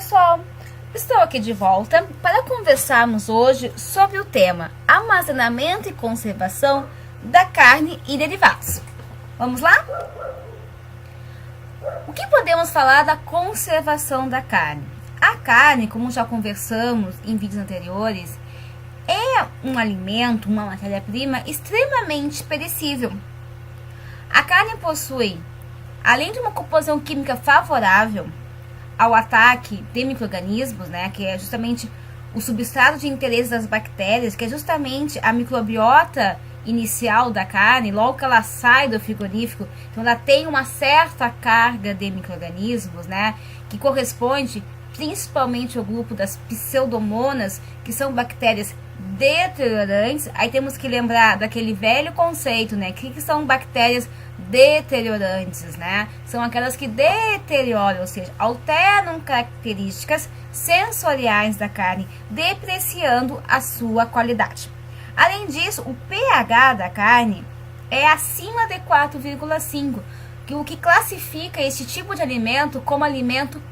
pessoal! Estou aqui de volta para conversarmos hoje sobre o tema armazenamento e conservação da carne e derivados. Vamos lá? O que podemos falar da conservação da carne? A carne, como já conversamos em vídeos anteriores, é um alimento, uma matéria-prima extremamente perecível. A carne possui, além de uma composição química favorável ao ataque de micro-organismos, né, que é justamente o substrato de interesse das bactérias, que é justamente a microbiota inicial da carne, logo que ela sai do frigorífico, então ela tem uma certa carga de micro-organismos, né, que corresponde principalmente ao grupo das pseudomonas, que são bactérias deteriorantes. Aí temos que lembrar daquele velho conceito, né, que são bactérias deteriorantes, né? São aquelas que deterioram, ou seja, alteram características sensoriais da carne, depreciando a sua qualidade. Além disso, o pH da carne é acima de 4,5, o que classifica esse tipo de alimento como alimento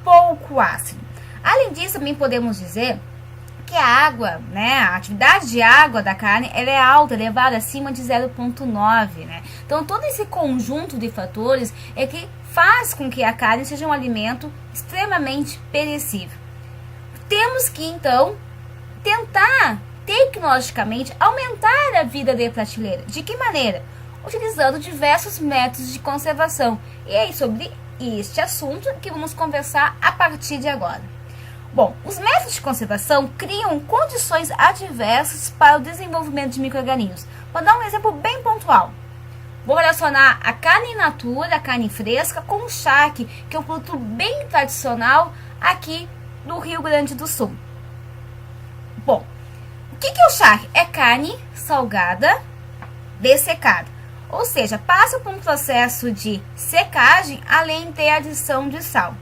pouco ácido. Além disso, também podemos dizer que a água, né, a atividade de água da carne, ela é alta, elevada acima de 0,9, né? Então, todo esse conjunto de fatores é que faz com que a carne seja um alimento extremamente perecível. Temos que, então, tentar, tecnologicamente, aumentar a vida de prateleira. De que maneira? Utilizando diversos métodos de conservação. E é sobre este assunto que vamos conversar a partir de agora. Bom, os métodos de conservação criam condições adversas para o desenvolvimento de micro-organismos. Vou dar um exemplo bem pontual. Vou relacionar a carne in natura, a carne fresca, com o charque, que é um produto bem tradicional aqui do Rio Grande do Sul. Bom, o que é o charque? É carne salgada, dessecada. Ou seja, passa por um processo de secagem, além de adição de sal.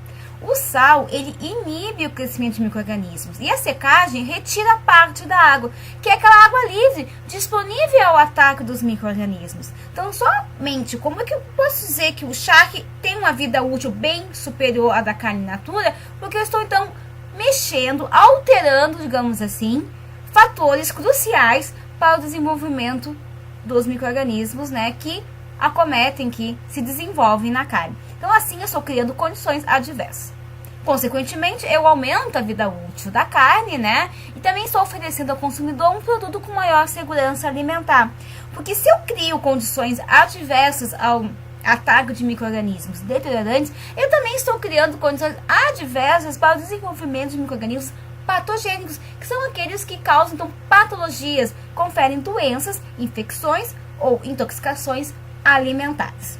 O sal, ele inibe o crescimento de micro-organismos e a secagem retira parte da água, que é aquela água livre, disponível ao ataque dos micro-organismos. Então, somente, como é que eu posso dizer que o charque tem uma vida útil bem superior à da carne in natura? Porque eu estou, então, mexendo, alterando, digamos assim, fatores cruciais para o desenvolvimento dos micro-organismos, né, que acometem, que se desenvolvem na carne. Então, assim, eu estou criando condições adversas. Consequentemente, eu aumento a vida útil da carne, né? E também estou oferecendo ao consumidor um produto com maior segurança alimentar. Porque se eu crio condições adversas ao ataque de micro-organismos deteriorantes, eu também estou criando condições adversas para o desenvolvimento de micro-organismos patogênicos, que são aqueles que causam, então, patologias, conferem doenças, infecções ou intoxicações alimentares.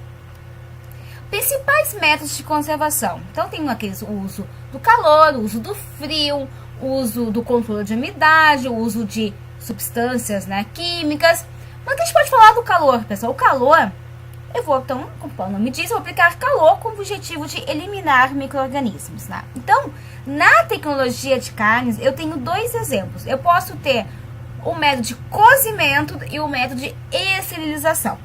Principais métodos de conservação. Então, tem o uso do calor, o uso do frio, o uso do controle de umidade, o uso de substâncias, né, químicas. Mas a gente pode falar do calor, pessoal. O calor, eu vou, então, como o nome diz, eu vou aplicar calor com o objetivo de eliminar micro-organismos, né? Então, na tecnologia de carnes, eu tenho dois exemplos. Eu posso ter o método de cozimento e o método de esterilização.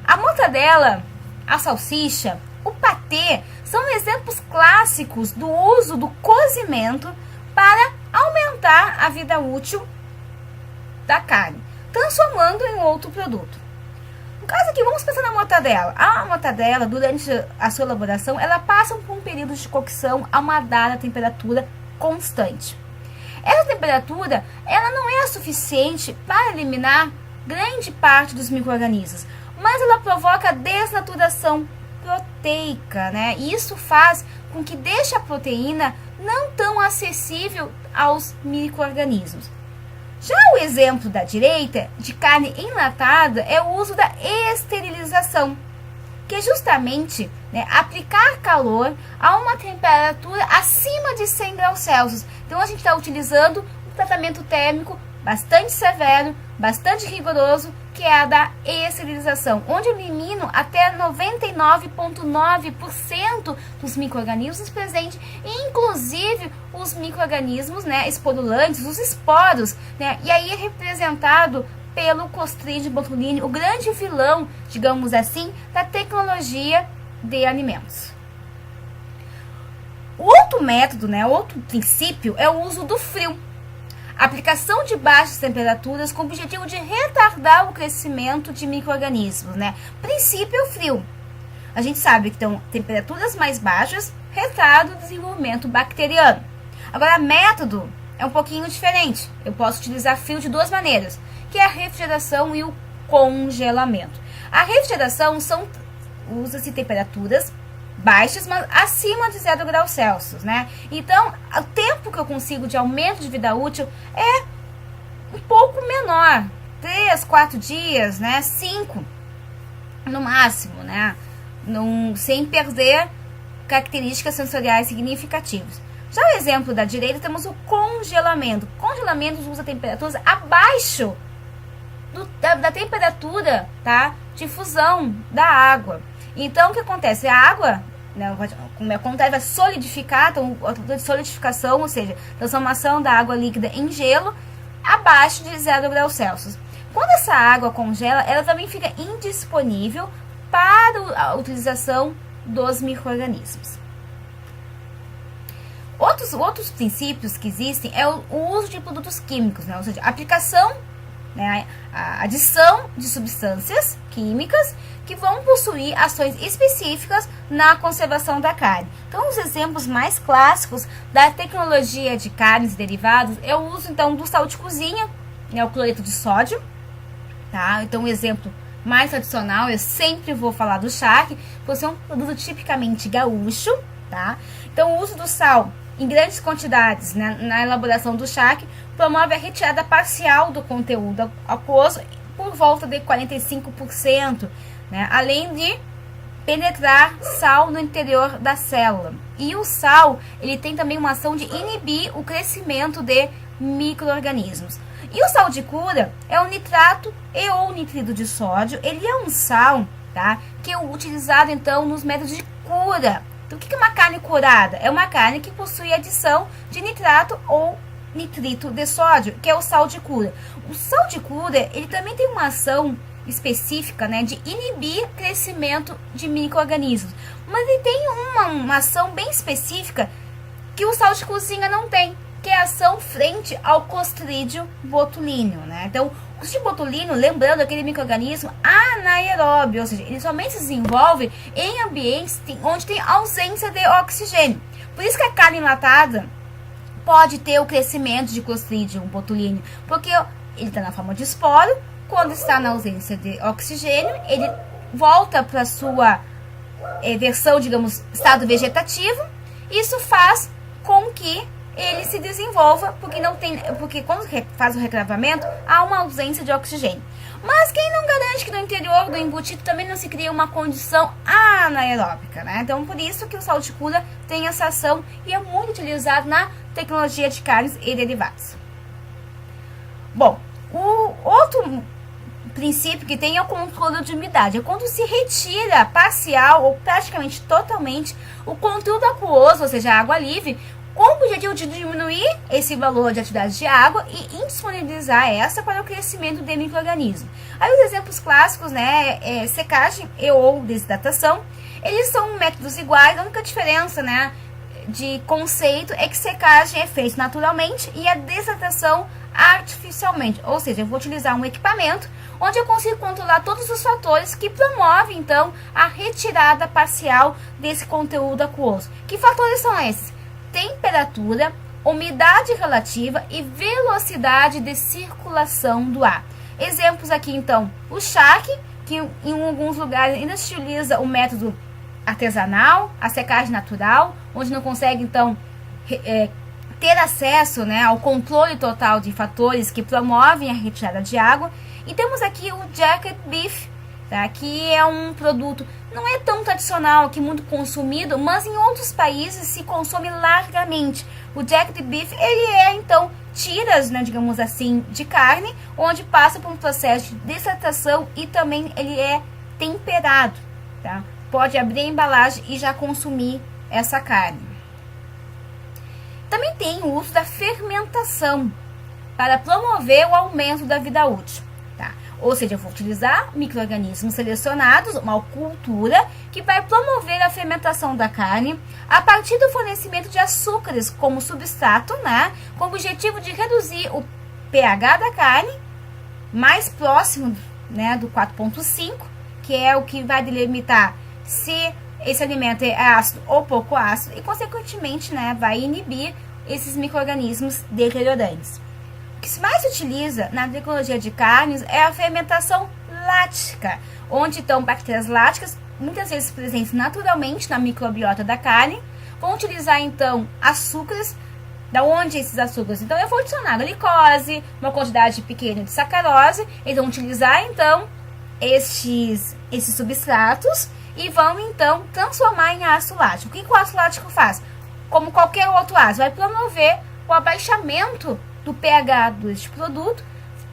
A mortadela, a salsicha, o patê são exemplos clássicos do uso do cozimento para aumentar a vida útil da carne, transformando em outro produto. No caso aqui, vamos pensar na mortadela. A mortadela, durante a sua elaboração, ela passa por um período de cocção a uma dada temperatura constante. Essa temperatura, ela não é suficiente para eliminar grande parte dos micro-organismos, mas ela provoca desnaturação proteica, né? E isso faz com que deixe a proteína não tão acessível aos micro-organismos. Já o exemplo da direita, de carne enlatada, é o uso da esterilização, que é justamente, né, aplicar calor a uma temperatura acima de 100 graus Celsius. Então, a gente está utilizando um tratamento térmico bastante severo, bastante rigoroso, que é a da esterilização, onde eu elimino até 99,9% dos micro-organismos presentes, inclusive os micro-organismos, né, esporulantes, os esporos, né, e aí é representado pelo Clostridium botulinum, o grande vilão, digamos assim, da tecnologia de alimentos. O Outro método, né, outro princípio é o uso do frio. Aplicação de baixas temperaturas com o objetivo de retardar o crescimento de micro-organismos, né? Princípio frio. A gente sabe que então, temperaturas mais baixas retardam o desenvolvimento bacteriano. Agora, método é um pouquinho diferente. Eu posso utilizar frio de duas maneiras, que é a refrigeração e o congelamento. A refrigeração usa-se temperaturas baixas, mas acima de 0 graus Celsius, né? Então, o tempo que eu consigo de aumento de vida útil é um pouco menor, 3, 4 dias, né? 5 no máximo, né? Sem perder características sensoriais significativas. Já o exemplo da direita, temos o congelamento. Congelamento usa temperaturas abaixo da temperatura, tá, de fusão da água. Então, o que acontece? A água, né, como acontece, vai solidificar, então, a solidificação, ou seja, transformação da água líquida em gelo, abaixo de 0 graus Celsius. Quando essa água congela, ela também fica indisponível para a utilização dos micro-organismos. Outros princípios que existem é o uso de produtos químicos, né? Ou seja, a aplicação, né, a adição de substâncias químicas que vão possuir ações específicas na conservação da carne. Então, os exemplos mais clássicos da tecnologia de carnes e derivados é o uso, então, do sal de cozinha, né, o cloreto de sódio, tá? Então, um exemplo mais tradicional, eu sempre vou falar do charque, por ser um produto tipicamente gaúcho, tá? Então, o uso do sal em grandes quantidades, né, na elaboração do charque promove a retirada parcial do conteúdo aquoso por volta de 45%, né, além de penetrar sal no interior da célula. E o sal, ele tem também uma ação de inibir o crescimento de micro-organismos. E o sal de cura é o nitrato e ou nitrito de sódio. Ele é um sal, tá, que é utilizado então nos métodos de cura. Então, o que é uma carne curada? É uma carne que possui adição de nitrato ou nitrito de sódio, que é o sal de cura. O sal de cura, ele também tem uma ação específica, né, de inibir crescimento de micro-organismos. Mas ele tem uma ação bem específica que o sal de cozinha não tem, que é a ação frente ao Clostridium botulinum, né? Então, o Clostridium botulinum, lembrando aquele micro-organismo anaeróbio, ou seja, ele somente se desenvolve em ambientes onde tem ausência de oxigênio. Por isso que a carne enlatada pode ter o crescimento de Clostridium botulinum, porque ele está na forma de esporo. Quando está na ausência de oxigênio, ele volta para sua versão, digamos, estado vegetativo. Isso faz com que ele se desenvolva, porque quando faz o recravamento, há uma ausência de oxigênio. Mas quem não garante que no interior do embutido também não se cria uma condição anaeróbica, né? Então, por isso que o sal de cura tem essa ação e é muito utilizado na tecnologia de carnes e derivados. Bom, o outro princípio que tem é o controle de umidade. É quando se retira parcial ou praticamente totalmente o conteúdo aquoso, ou seja, a água livre, com o objetivo de diminuir esse valor de atividade de água e indisponibilizar essa para o crescimento de micro-organismos. Aí os exemplos clássicos, né, secagem e ou desidratação, eles são métodos iguais, a única diferença, né, de conceito é que secagem é feita naturalmente e a desidratação artificialmente, ou seja, eu vou utilizar um equipamento onde eu consigo controlar todos os fatores que promovem, então, a retirada parcial desse conteúdo aquoso. Que fatores são esses? Temperatura, umidade relativa e velocidade de circulação do ar. Exemplos aqui, então, o charque, que em alguns lugares ainda se utiliza o método artesanal, a secagem natural, onde não consegue, então, ter acesso, né, ao controle total de fatores que promovem a retirada de água. E temos aqui o jacket beef, tá, que é um produto, não é tão tradicional aqui, muito consumido, mas em outros países se consome largamente. O jacket beef, ele é, então, tiras, né, digamos assim, de carne, onde passa por um processo de desidratação e também ele é temperado, tá? Pode abrir a embalagem e já consumir essa carne. Também tem o uso da fermentação para promover o aumento da vida útil. Tá? Ou seja, eu vou utilizar micro-organismos selecionados, uma cultura que vai promover a fermentação da carne a partir do fornecimento de açúcares como substrato, né? Com o objetivo de reduzir o pH da carne mais próximo, né, do 4,5, que é o que vai delimitar se esse alimento é ácido ou pouco ácido e, consequentemente, né, vai inibir esses micro-organismos deteriorantes. O que mais se utiliza na tecnologia de carnes é a fermentação lática, onde então bactérias láticas, muitas vezes presentes naturalmente na microbiota da carne, vão utilizar então açúcares. Da onde esses açúcares? Então eu vou adicionar glicose, uma quantidade pequena de sacarose, eles vão utilizar então estes substratos e vão então transformar em ácido lático. O que o ácido lático faz? Como qualquer outro ácido, vai promover o abaixamento do pH deste produto,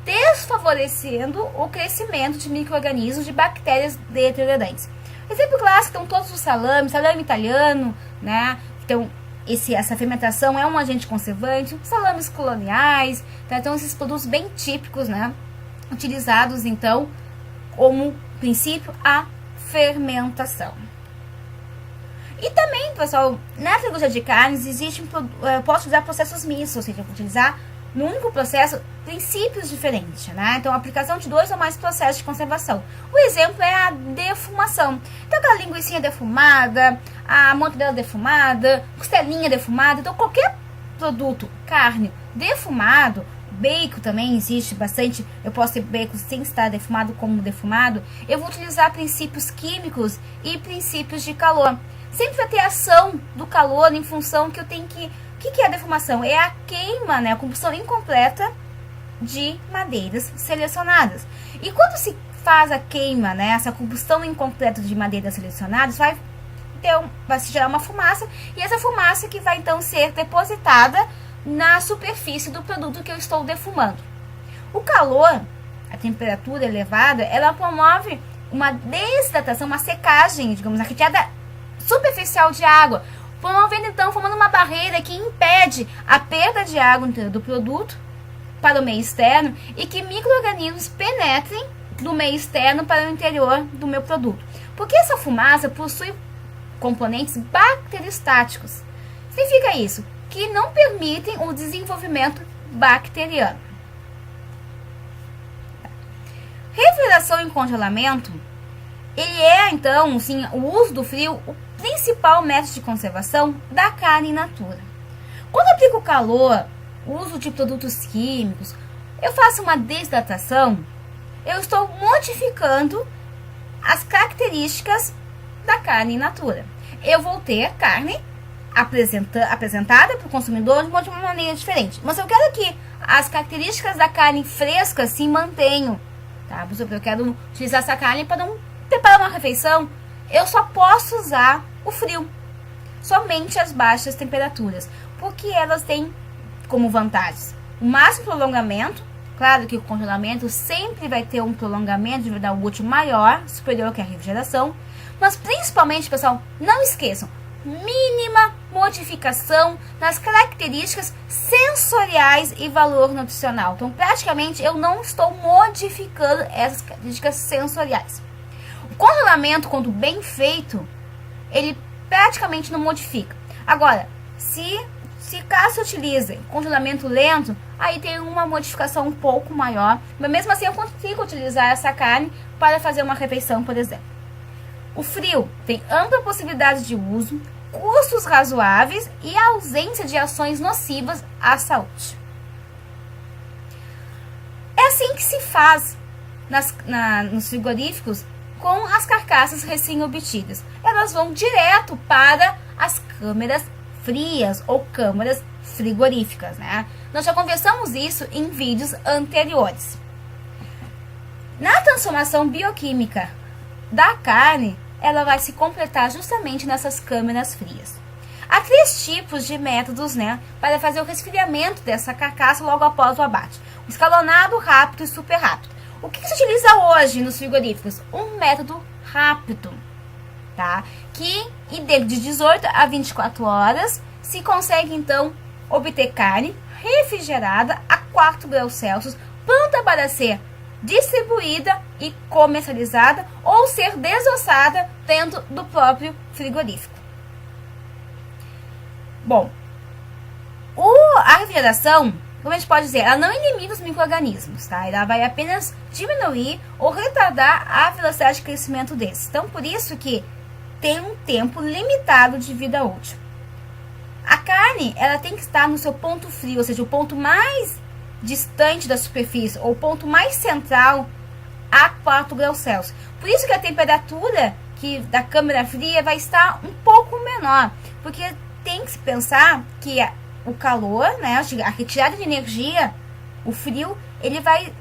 desfavorecendo o crescimento de micro-organismos de bactérias deteriorantes. Exemplo clássico, estão todos os salames, salame italiano, né? Então, essa fermentação é um agente conservante, salames coloniais, tá? Então, esses produtos bem típicos, né? Utilizados, então, como princípio, a fermentação. E também, pessoal, na tecnologia de carnes, eu posso usar processos mistos, ou seja, eu vou utilizar no único processo princípios diferentes, né? Então, a aplicação de 2 ou mais processos de conservação. O exemplo é a defumação. Então, aquela linguiça defumada, a mortadela defumada, costelinha defumada. Então, qualquer produto, carne defumado, bacon também existe bastante. Eu posso ter bacon sem estar defumado como defumado. Eu vou utilizar princípios químicos e princípios de calor. Sempre vai ter ação do calor em função que eu tenho que... O que é a defumação? É a queima, né, a combustão incompleta de madeiras selecionadas. E quando se faz a queima, né, essa combustão incompleta de madeiras selecionadas, vai se gerar uma fumaça, e essa fumaça que vai então ser depositada na superfície do produto que eu estou defumando. O calor, a temperatura elevada, ela promove uma desidratação, uma secagem, digamos, na retirada superficial de água, promovendo então, formando uma barreira que impede a perda de água do produto para o meio externo e que micro-organismos penetrem do meio externo para o interior do meu produto. Porque essa fumaça possui componentes bacteriostáticos. Significa isso? Que não permitem o desenvolvimento bacteriano. Refrigeração e congelamento, ele é então, sim, o uso do frio, o principal método de conservação da carne in natura. Quando eu aplico calor, uso de produtos químicos, eu faço uma desidratação, eu estou modificando as características da carne in natura. Eu vou ter carne apresentada para o consumidor de uma maneira diferente. Mas eu quero que as características da carne fresca se mantenham. Tá? Por exemplo, eu quero utilizar essa carne para preparar uma refeição. Eu só posso usar o frio, somente as baixas temperaturas, porque elas têm como vantagens o máximo prolongamento. Claro que o congelamento sempre vai ter um prolongamento de vida útil maior, superior que a refrigeração, mas principalmente, pessoal, não esqueçam, mínima modificação nas características sensoriais e valor nutricional. Então, praticamente, eu não estou modificando essas características sensoriais. O congelamento, quando bem feito, ele praticamente não modifica. Agora, se caso utilize congelamento lento, aí tem uma modificação um pouco maior, mas mesmo assim eu consigo utilizar essa carne para fazer uma refeição, por exemplo. O frio tem ampla possibilidade de uso, custos razoáveis e ausência de ações nocivas à saúde. É assim que se faz nos frigoríficos com as carcaças recém-obtidas. Elas vão direto para as câmeras frias ou câmaras frigoríficas, né? Nós já conversamos isso em vídeos anteriores. Na transformação bioquímica da carne, ela vai se completar justamente nessas câmeras frias. Há 3 tipos de métodos, né, para fazer o resfriamento dessa carcaça logo após o abate: o escalonado, rápido e super rápido. O que se utiliza hoje nos frigoríficos? Um método rápido, tá? Que dentro de 18 a 24 horas se consegue então obter carne refrigerada a 4 graus Celsius, pronta para ser distribuída e comercializada ou ser desossada dentro do próprio frigorífico. Bom, a refrigeração, como a gente pode dizer, ela não elimina os micro-organismos, tá? Ela vai apenas diminuir ou retardar a velocidade de crescimento desses. Então, por isso que tem um tempo limitado de vida útil. A carne, ela tem que estar no seu ponto frio, ou seja, o ponto mais distante da superfície, ou o ponto mais central, a 4 graus Celsius. Por isso que a temperatura da câmara fria vai estar um pouco menor, porque tem que se pensar que o calor, né, a retirada de energia, o frio, ele vai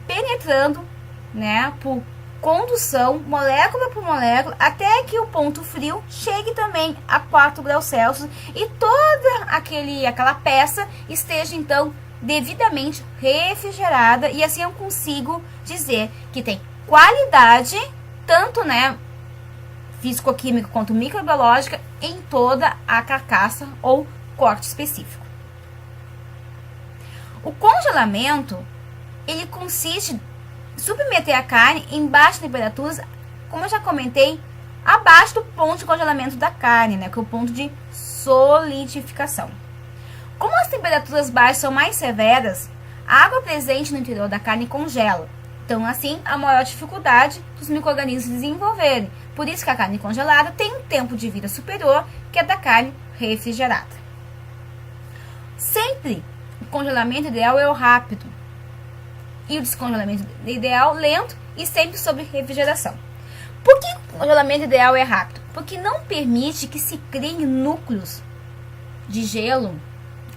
penetrando, né, por condução, molécula por molécula, até que o ponto frio chegue também a 4 graus Celsius e toda aquela peça esteja, então, devidamente refrigerada, e assim eu consigo dizer que tem qualidade, tanto, né, físico-química quanto microbiológica, em toda a carcaça ou corte específico. O congelamento, ele consiste em submeter a carne em baixas temperaturas, como eu já comentei, abaixo do ponto de congelamento da carne, né, que é o ponto de solidificação. Como as temperaturas baixas são mais severas, a água presente no interior da carne congela. Então, assim, a maior dificuldade dos micro-organismos desenvolverem. Por isso que a carne congelada tem um tempo de vida superior que a da carne refrigerada. Sempre o congelamento ideal é o rápido e o descongelamento ideal lento e sempre sob refrigeração. Por que o congelamento ideal é rápido? Porque não permite que se criem núcleos de gelo,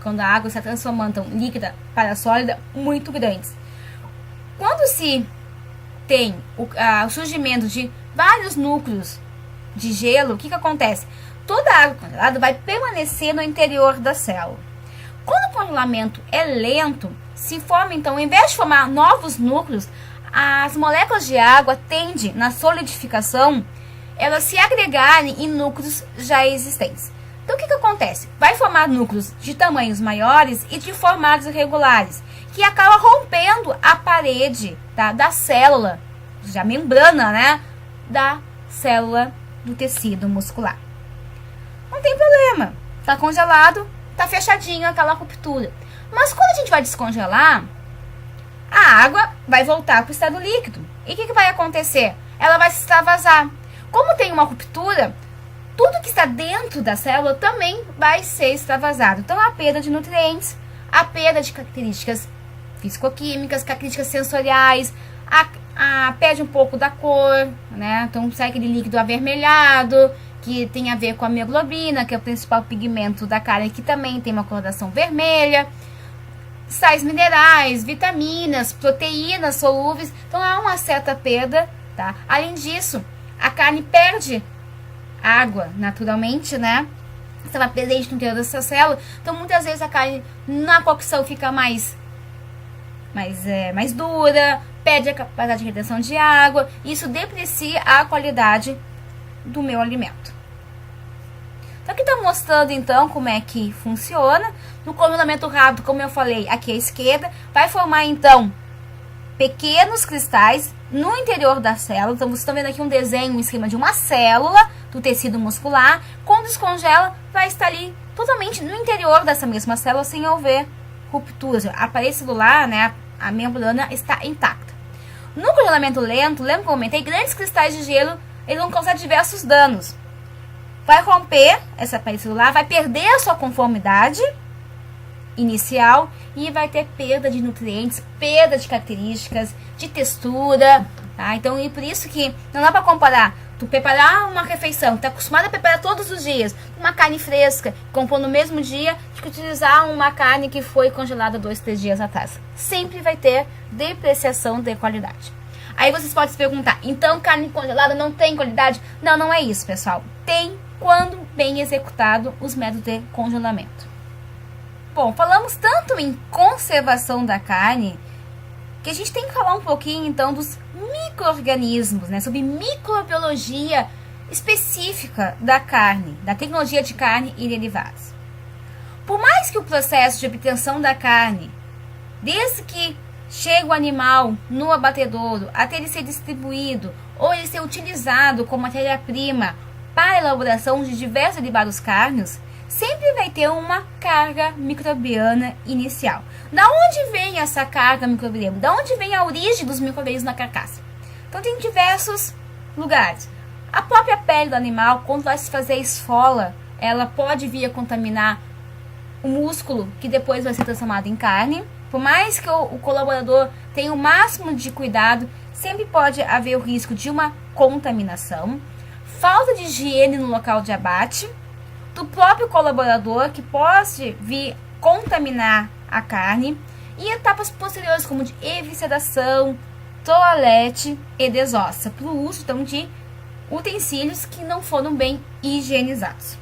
quando a água está transformando então, líquida para sólida, muito grandes. Quando se tem o surgimento de vários núcleos de gelo, o que acontece? Toda a água congelada vai permanecer no interior da célula. Quando o congelamento é lento, se forma, então, ao invés de formar novos núcleos, as moléculas de água tendem, na solidificação, elas se agregarem em núcleos já existentes. Então, o que acontece? Vai formar núcleos de tamanhos maiores e de formatos irregulares, que acaba rompendo a parede, tá, da célula, a membrana, né, da célula do tecido muscular. Não tem problema, está congelado, está fechadinho aquela ruptura. Mas quando a gente vai descongelar, a água vai voltar para o estado líquido. E o que vai acontecer? Ela vai se extravasar. Como tem uma ruptura, tudo que está dentro da célula também vai ser extravasado. Então, a perda de nutrientes, a perda de características físico-químicas, características sensoriais, perde um pouco da cor, né? Então, sai aquele líquido avermelhado, que tem a ver com a hemoglobina, que é o principal pigmento da carne, que também tem uma coloração vermelha. Sais minerais, vitaminas, proteínas solúveis. Então, há uma certa perda, tá? Além disso, a carne perde água naturalmente, né? Estava presente no interior dessa célula. Então, muitas vezes a carne na cocção fica mais dura, perde a capacidade de retenção de água. Isso deprecia a qualidade do meu alimento. Então, aqui está mostrando, então, como é que funciona. No congelamento rápido, como eu falei, aqui à esquerda, vai formar, então, pequenos cristais no interior da célula. Então, vocês estão vendo aqui um desenho em cima de uma célula do tecido muscular. Quando descongela, vai estar ali totalmente no interior dessa mesma célula, sem haver rupturas. A parede celular, né, a membrana está intacta. No congelamento lento, lembra que eu comentei, grandes cristais de gelo, eles vão causar diversos danos. Vai romper essa parede celular, vai perder a sua conformidade inicial e vai ter perda de nutrientes, perda de características, de textura, tá? Então, e por isso que não dá para comparar tu preparar uma refeição que tá acostumado a preparar todos os dias, uma carne fresca, comprou no mesmo dia, de que utilizar uma carne que foi congelada 2, 3 dias atrás. Sempre vai ter depreciação de qualidade. Aí vocês podem se perguntar, então carne congelada não tem qualidade? Não, não é isso, pessoal. Tem quando bem executado os métodos de congelamento. Bom, falamos tanto em conservação da carne, que a gente tem que falar um pouquinho, então, dos micro-organismos, né? Sobre microbiologia específica da carne, da tecnologia de carne e derivados. Por mais que o processo de obtenção da carne, desde que chega o animal no abatedouro, até ele ser distribuído ou ele ser utilizado como matéria-prima para a elaboração de diversos derivados cárneos, sempre vai ter uma carga microbiana inicial. Da onde vem essa carga microbiana? Da onde vem a origem dos micro-organismos na carcaça? Então tem diversos lugares. A própria pele do animal, quando vai se fazer a esfola, ela pode vir a contaminar o músculo, que depois vai ser transformado em carne. Por mais que o colaborador tenha o máximo de cuidado, sempre pode haver o risco de uma contaminação. Falta de higiene no local de abate, do próprio colaborador, que pode vir contaminar a carne, e etapas posteriores, como de evisceração, toalete e desossa, para o uso então, de utensílios que não foram bem higienizados.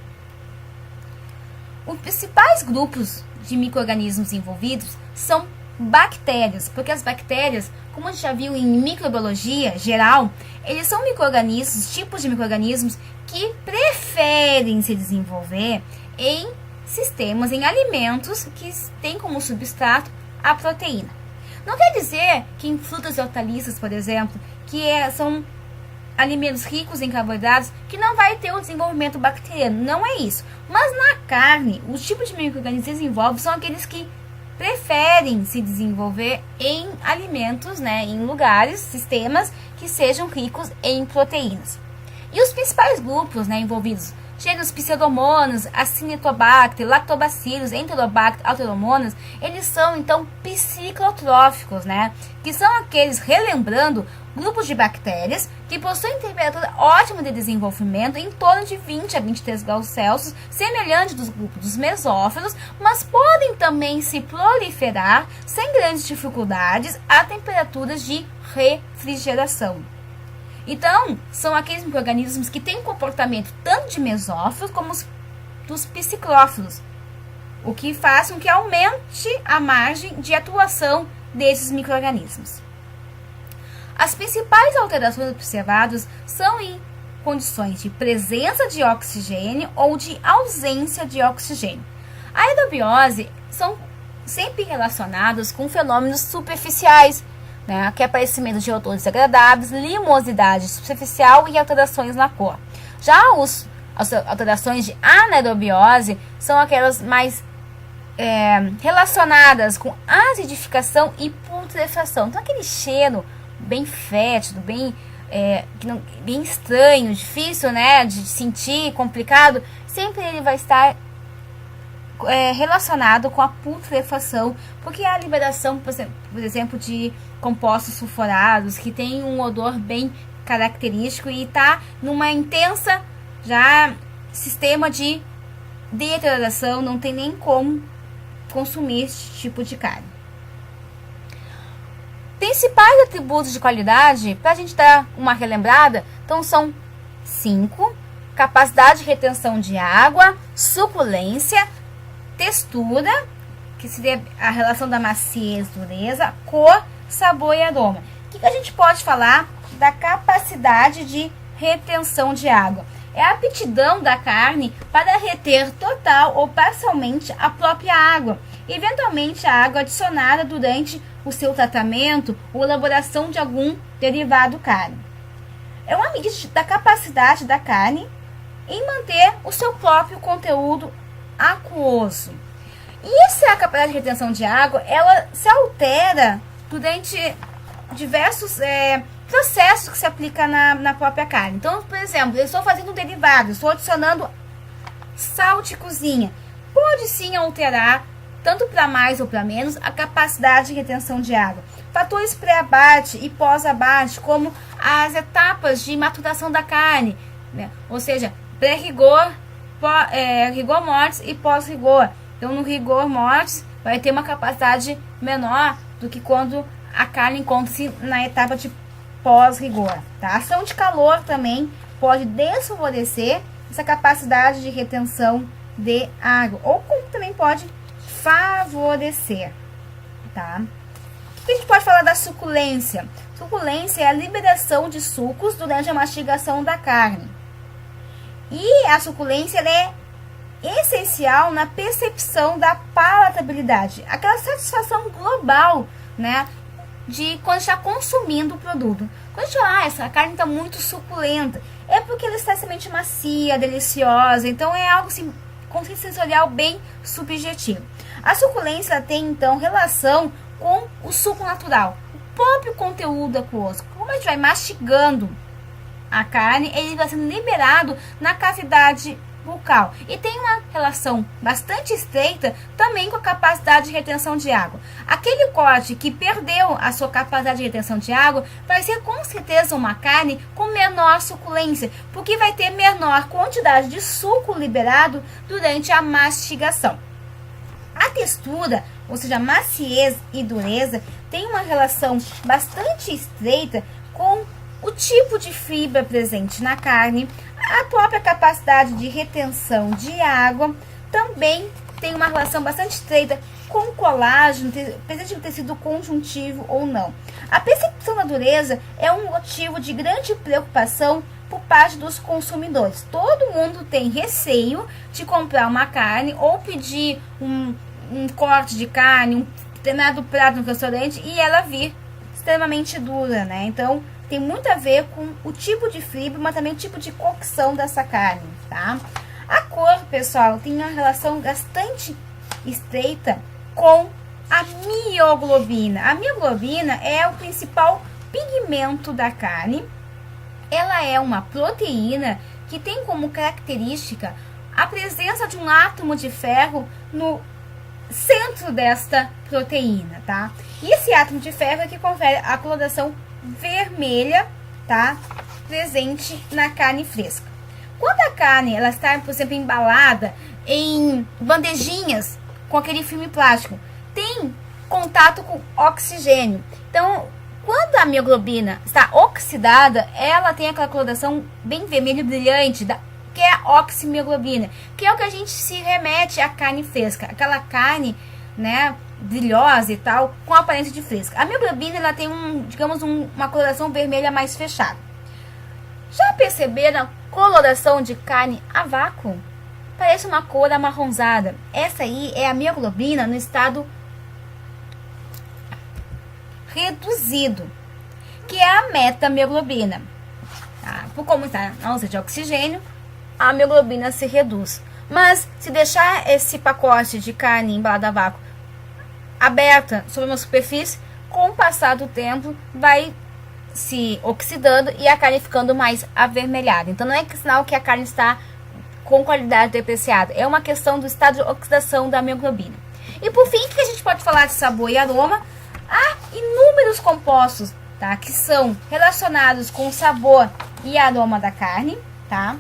Os principais grupos de micro-organismos envolvidos são bactérias, porque as bactérias, como a gente já viu em microbiologia geral, eles são micro-organismos, tipos de micro-organismos que preferem se desenvolver em sistemas, em alimentos que têm como substrato a proteína. Não quer dizer que em frutas e hortaliças, por exemplo, que são alimentos ricos em carboidratos, que não vai ter o desenvolvimento bacteriano. Não é isso. Mas na carne, os tipos de micro-organismos que se desenvolvem são aqueles que preferem se desenvolver em alimentos, né, em lugares, sistemas que sejam ricos em proteínas. E os principais grupos, né, envolvidos, gêneros Pseudomonas, Acinetobacter, Lactobacillus, Enterobacter, Alteromonas, eles são então psiclotróficos, né, que são aqueles, relembrando, grupos de bactérias que possuem temperatura ótima de desenvolvimento em torno de 20 a 23 graus Celsius, semelhante dos grupos dos mesófilos, mas podem também se proliferar sem grandes dificuldades a temperaturas de refrigeração. Então, são aqueles micro-organismos que têm comportamento tanto de mesófilos como dos psiclófilos, o que faz com que aumente a margem de atuação desses micro-organismos. As principais alterações observadas são em condições de presença de oxigênio ou de ausência de oxigênio. A aerobiose são sempre relacionadas com fenômenos superficiais, né, que é aparecimento de odores desagradáveis, limosidade superficial e alterações na cor. Já as alterações de anaerobiose são aquelas mais relacionadas com acidificação e putrefação. Então aquele cheiro bem fétido, bem estranho, difícil, né, de sentir, complicado, sempre ele vai estar relacionado com a putrefação, porque há a liberação, por exemplo, de compostos sulfurados, que tem um odor bem característico e está numa intensa já sistema de deterioração, não tem nem como consumir esse tipo de carne. Principais atributos de qualidade, para a gente dar uma relembrada, então são 5: capacidade de retenção de água, suculência, textura, que seria a relação da maciez e dureza, cor, sabor e aroma. O que a gente pode falar da capacidade de retenção de água? É a aptidão da carne para reter total ou parcialmente a própria água, eventualmente a água adicionada durante o seu tratamento ou elaboração de algum derivado carne. É uma medida da capacidade da carne em manter o seu próprio conteúdo aquoso. E essa capacidade de retenção de água, ela se altera durante diversos processos que se aplicam na própria carne. Então, por exemplo, eu estou fazendo um derivado, estou adicionando sal de cozinha. Pode sim alterar, tanto para mais ou para menos, a capacidade de retenção de água. Fatores pré-abate e pós-abate, como as etapas de maturação da carne, né? Ou seja, pré-rigor, rigor mortis e pós-rigor. Então, no rigor mortis, vai ter uma capacidade menor do que quando a carne encontra-se na etapa de pós-rigor. Tá? A ação de calor também pode desfavorecer essa capacidade de retenção de água, ou como também pode favorecer. Tá? O que a gente pode falar da suculência? Suculência é a liberação de sucos durante a mastigação da carne. E a suculência é essencial na percepção da palatabilidade, aquela satisfação global, né, de quando está consumindo o produto. Quando a gente fala, essa carne está muito suculenta, é porque ela está extremamente macia, deliciosa, então é algo assim, conceito sensorial bem subjetivo. A suculência tem então relação com o suco natural, o próprio conteúdo aquoso. Como a gente vai mastigando a carne, ele vai sendo liberado na cavidade bucal e tem uma relação bastante estreita também com a capacidade de retenção de água. Aquele corte que perdeu a sua capacidade de retenção de água vai ser com certeza uma carne com menor suculência, porque vai ter menor quantidade de suco liberado durante a mastigação. A textura, ou seja, a maciez e dureza, tem uma relação bastante estreita com o tipo de fibra presente na carne. A própria capacidade de retenção de água também tem uma relação bastante estreita com colágeno, presente no tecido conjuntivo ou não. A percepção da dureza é um motivo de grande preocupação por parte dos consumidores. Todo mundo tem receio de comprar uma carne ou pedir um corte de carne, um determinado prato no restaurante e ela vir extremamente dura, né? Então, tem muito a ver com o tipo de fibra, mas também o tipo de cocção dessa carne, tá? A cor, pessoal, tem uma relação bastante estreita com a mioglobina. A mioglobina é o principal pigmento da carne. Ela é uma proteína que tem como característica a presença de um átomo de ferro no centro desta proteína, tá? E esse átomo de ferro é que confere a coloração vermelha, tá? Presente na carne fresca. Quando a carne ela está, por exemplo, embalada em bandejinhas com aquele filme plástico, tem contato com oxigênio. Então, quando a mioglobina está oxidada, ela tem aquela coloração bem vermelha e brilhante, que é a oximioglobina, que é o que a gente se remete à carne fresca, aquela carne, né, brilhosa e tal, com aparência de fresca. A mioglobina ela tem uma coloração vermelha mais fechada. Já perceberam a coloração de carne a vácuo? Parece uma cor amarronzada. Essa aí é a mioglobina no estado reduzido, que é a metamioglobina. Tá? Por como está na ausência de oxigênio, a mioglobina se reduz. Mas se deixar esse pacote de carne embalada a vácuo aberta sobre uma superfície, com o passar do tempo vai se oxidando e a carne ficando mais avermelhada. Então não é sinal que a carne está com qualidade depreciada, é uma questão do estado de oxidação da mioglobina. E por fim, que a gente pode falar de sabor e aroma? Há inúmeros compostos, tá, que são relacionados com o sabor e aroma da carne, tá?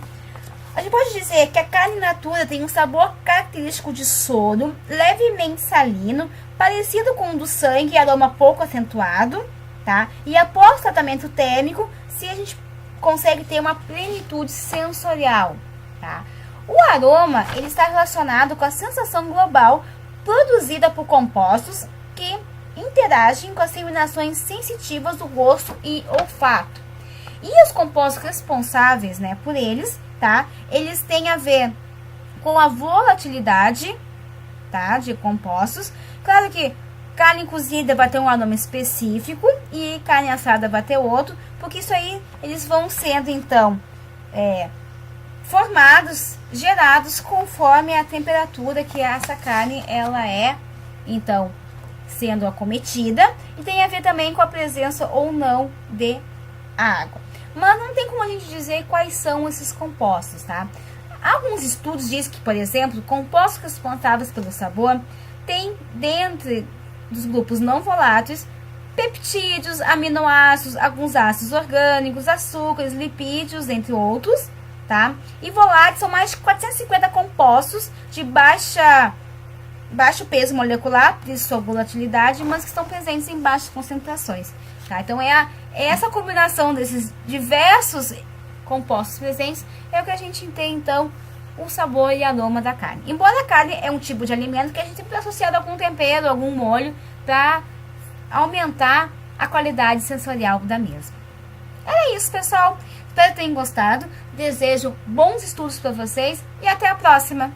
A gente pode dizer que a carne in natura tem um sabor característico de soro, levemente salino, parecido com o do sangue e aroma pouco acentuado, tá? E após o tratamento térmico, se a gente consegue ter uma plenitude sensorial, tá? O aroma, ele está relacionado com a sensação global produzida por compostos que interagem com as terminações sensitivas do gosto e olfato. E os compostos responsáveis, né, por eles, tá? Eles têm a ver com a volatilidade, tá, de compostos. Claro que carne cozida vai ter um aroma específico e carne assada vai ter outro, porque isso aí eles vão sendo então formados, gerados conforme a temperatura que essa carne ela é então sendo acometida, e tem a ver também com a presença ou não de água. Mas não tem como a gente dizer quais são esses compostos, tá? Alguns estudos dizem que, por exemplo, compostos responsáveis pelo sabor tem dentro dos grupos não voláteis peptídeos, aminoácidos, alguns ácidos orgânicos, açúcares, lipídios, entre outros, tá? E voláteis são mais de 450 compostos de baixo peso molecular, por isso sua volatilidade, mas que estão presentes em baixas concentrações, tá? Então essa combinação desses diversos compostos presentes é o que a gente tem então o sabor e aroma da carne. Embora a carne é um tipo de alimento que a gente sempre está associado a algum tempero, algum molho, para aumentar a qualidade sensorial da mesma. Era isso, pessoal. Espero que tenham gostado. Desejo bons estudos para vocês e até a próxima!